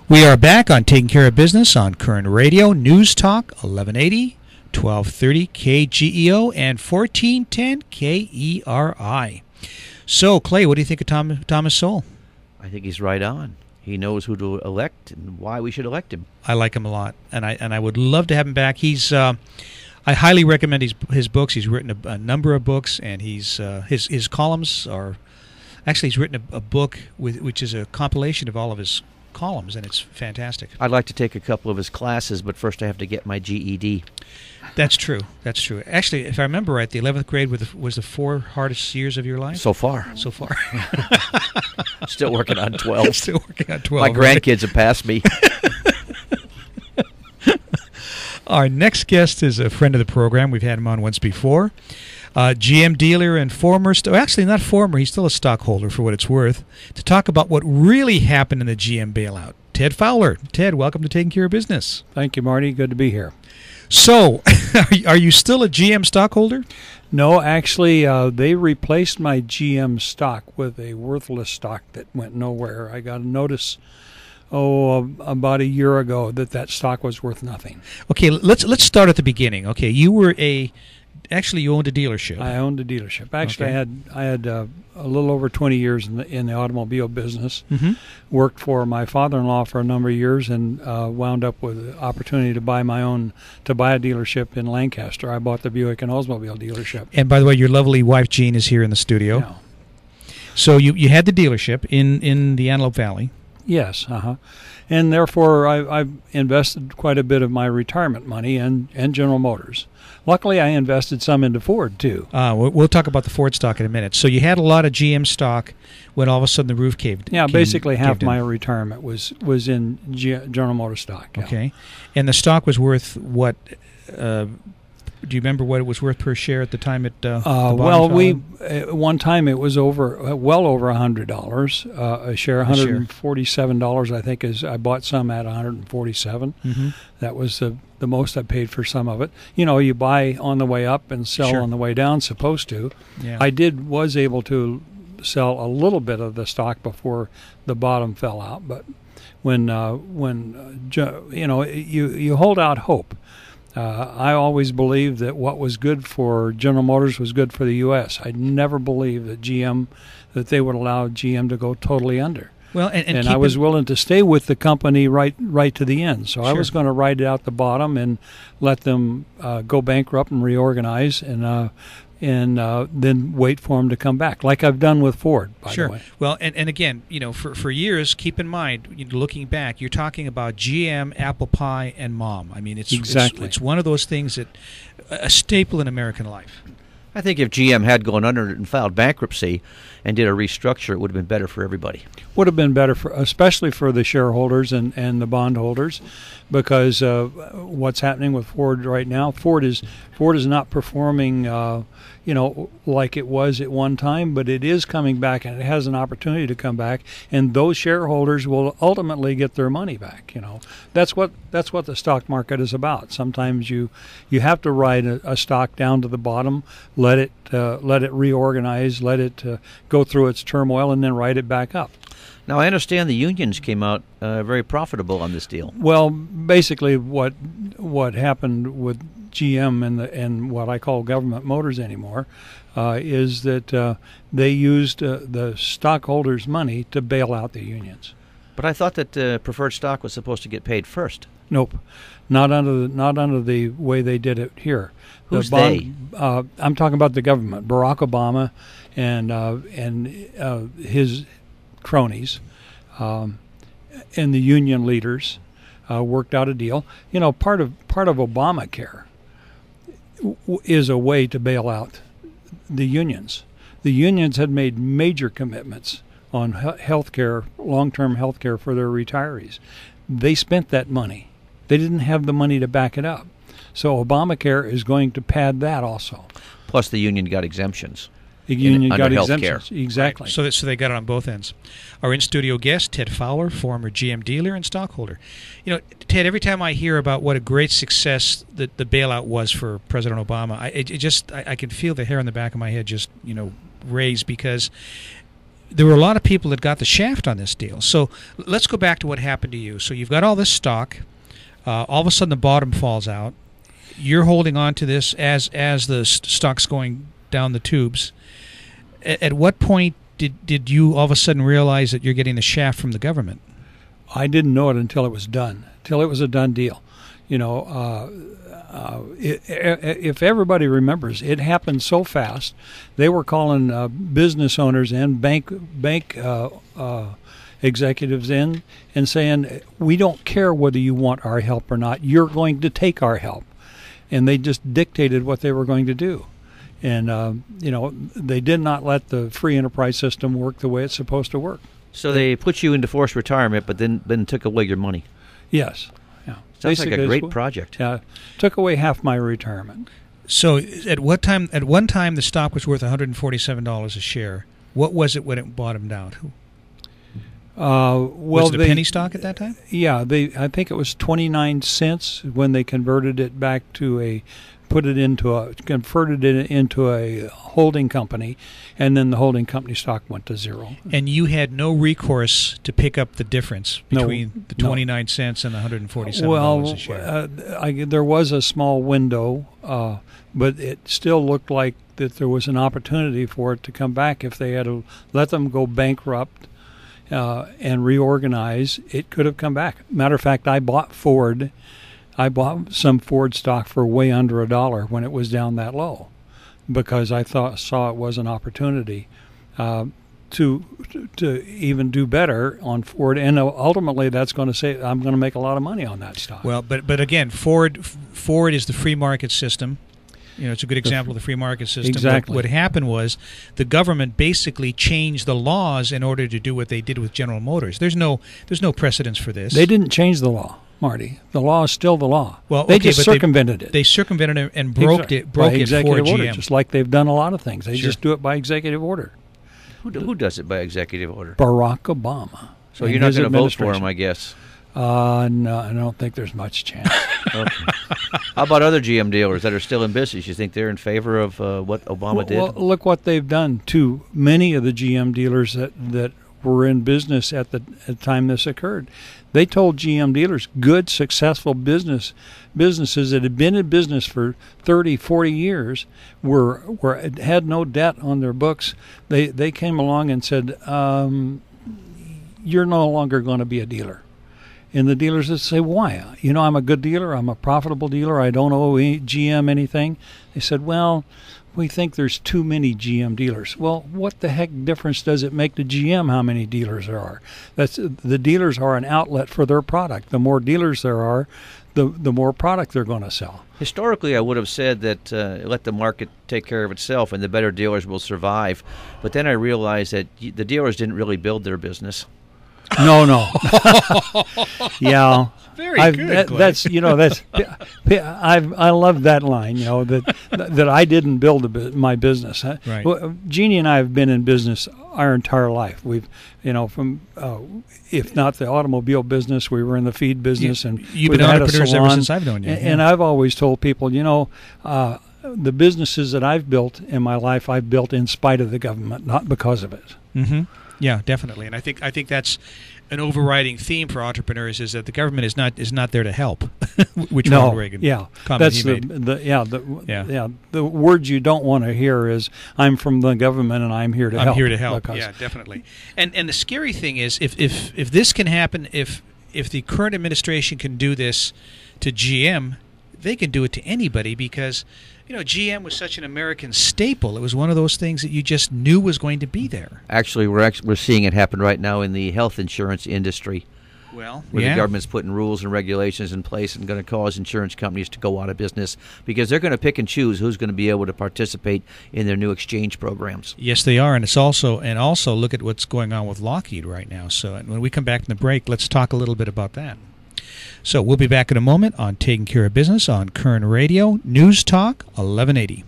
We are back on Taking Care of Business on Koerner Radio, News Talk, 1180, 1230 KGEO, and 1410 KERI. So, Clay, what do you think of Thomas Sowell? I think he's right on. He knows who to elect and why we should elect him. I like him a lot, and I would love to have him back. I highly recommend his books. He's written a number of books, and his columns are... Actually, he's written a book which is a compilation of all of his columns, and it's fantastic. I'd like to take a couple of his classes, but first I have to get my GED. That's true. Actually, if I remember right, the 11th grade was the 4 hardest years of your life? So far. Still working on 12. Still working on 12. My grandkids have passed me. Our next guest is a friend of the program. We've had him on once before. GM dealer and actually not former, he's still a stockholder for what it's worth, to talk about what really happened in the GM bailout. Ted Fowler. Ted, welcome to Taking Care of Business. Thank you, Marty. Good to be here. So, are you still a GM stockholder? No, actually, they replaced my GM stock with a worthless stock that went nowhere. I got a notice about a year ago that stock was worth nothing. Okay, let's start at the beginning. Okay, you owned a dealership. I owned a dealership. Actually, okay. I had a little over 20 years in the automobile business. Mm-hmm. Worked for my father-in-law for a number of years, and wound up with the opportunity to buy a dealership in Lancaster. I bought the Buick and Oldsmobile dealership. And by the way, your lovely wife Jean is here in the studio. Yeah. So you had the dealership in the Antelope Valley. Yes, and therefore I've invested quite a bit of my retirement money in General Motors. Luckily, I invested some into Ford, too. We'll talk about the Ford stock in a minute. So you had a lot of GM stock when all of a sudden the roof caved. Yeah, basically half my retirement was in General Motors stock. Yeah. Okay. And the stock was worth what? Do you remember what it was worth per share at the time it one time it was well over $100 a share, $147 I think I bought some at $147. Mm-hmm. That was the most I paid for some of it. You buy on the way up and sell on the way down, supposed to. Yeah. I was able to sell a little bit of the stock before the bottom fell out, but when you hold out hope. I always believed that what was good for General Motors was good for the U.S. I never believed that they would allow GM to go totally under. Well, and I was willing to stay with the company right to the end. So I was going to ride it out the bottom and let them go bankrupt and reorganize, and then wait for them to come back, like I've done with Ford, by the way. Well, and again, for years, keep in mind, looking back, you're talking about GM, apple pie, and mom. I mean, it's one of those things that a staple in American life. I think if GM had gone under and filed bankruptcy and did a restructure, it would have been better for everybody. Would have been better, especially for the shareholders and the bondholders, because what's happening with Ford right now, Ford is not performing like it was at one time, but it is coming back, and it has an opportunity to come back, and those shareholders will ultimately get their money back. That's what the stock market is about. Sometimes you have to ride a stock down to the bottom, let it reorganize, let it go through its turmoil, and then ride it back up. Now, I understand the unions came out very profitable on this deal. Well, basically what happened with GM and what I call government motors anymore is that they used the stockholders' money to bail out the unions. But I thought that preferred stock was supposed to get paid first. Nope, not under the way they did it here. Who's they? I'm talking about the government. Barack Obama and his cronies and the union leaders worked out a deal. Part of Obamacare is a way to bail out the unions. The unions had made major commitments on healthcare, long-term healthcare for their retirees. They spent that money. They didn't have the money to back it up. So Obamacare is going to pad that also. Plus the union got exemptions. The union got under exemptions. Healthcare. Exactly. Right. So they got it on both ends. Our in-studio guest, Ted Fowler, former GM dealer and stockholder. Ted, every time I hear about what a great success the bailout was for President Obama, I can feel the hair on the back of my head just raise, because there were a lot of people that got the shaft on this deal. So let's go back to what happened to you. So you've got all this stock. All of a sudden, the bottom falls out. You're holding on to this as the stock's going down the tubes. At what point did you all of a sudden realize that you're getting the shaft from the government? I didn't know it until it was done, till it was a done deal. If everybody remembers, it happened so fast. They were calling business owners and bank executives in and saying, we don't care whether you want our help or not. You're going to take our help. And they just dictated what they were going to do. And, they did not let the free enterprise system work the way it's supposed to work. So they put you into forced retirement, but then took away your money. Yes. Yeah. Sounds like a great project. Yeah. Took away half my retirement. So at one time the stock was worth $147 a share. What was it when it bottomed out? Was it a penny stock at that time? Yeah, I think it was 29 cents when they converted it back to converted it into a holding company, and then the holding company stock went to zero. And you had no recourse to pick up the difference between the 29 cents and the $147 a share. There was a small window, but it still looked like that there was an opportunity for it to come back if they had let them go bankrupt. And reorganize, it could have come back. Matter of fact, I bought Ford. I bought some Ford stock for way under $1 when it was down that low, because I saw it was an opportunity to even do better on Ford, and ultimately that's going to say I'm going to make a lot of money on that stock. Well, but again, Ford is the free market system. It's a good example of the free market system. Exactly. What happened was the government basically changed the laws in order to do what they did with General Motors. There's no precedence for this. They didn't change the law, Marty. The law is still the law. Well, they just circumvented it. They circumvented it and broke it by for executive order, GM. just like they've done a lot of things. They just do it by executive order. Who does it by executive order? Barack Obama. So you're not going to vote for him, I guess. No, I don't think there's much chance. Okay. How about other GM dealers that are still in business? You think they're in favor of what Obama did? Well, look what they've done to many of the GM dealers that were in business at the time this occurred. They told GM dealers, good, successful businesses that had been in business for 30, 40 years, had no debt on their books. They came along and said, you're no longer going to be a dealer. And the dealers would say, why? I'm a good dealer. I'm a profitable dealer. I don't owe GM anything. They said, well, we think there's too many GM dealers. Well, what the heck difference does it make to GM how many dealers there are? The dealers are an outlet for their product. The more dealers there are, the more product they're going to sell. Historically, I would have said that let the market take care of itself and the better dealers will survive. But then I realized that the dealers didn't really build their business. No. Yeah. Very good. I love that line. That I didn't build my business. Right. Well, Jeannie and I have been in business our entire life. We've, from if not the automobile business, we were in the feed business, and you've been entrepreneurs ever since I've known you. And I've always told people, the businesses that I've built in my life, I've built in spite of the government, not because of it. Mm-hmm. Yeah, definitely. And I think that's an overriding theme for entrepreneurs, is that the government is not there to help. Which Ronald Reagan comment he made. The words you don't want to hear is, I'm from the government and I'm here to help. I'm here to help. Yeah, definitely. And the scary thing is, if this can happen, if the current administration can do this to GM, they can do it to anybody, because GM was such an American staple. It was one of those things that you just knew was going to be there. Actually, we're seeing it happen right now in the health insurance industry. Well, where the government's putting rules and regulations in place and going to cause insurance companies to go out of business, because they're going to pick and choose who's going to be able to participate in their new exchange programs. Yes, they are, and also look at what's going on with Lockheed right now. So, when we come back from the break, let's talk a little bit about that. So we'll be back in a moment on Taking Care of Business on Koerner Radio, News Talk 1180.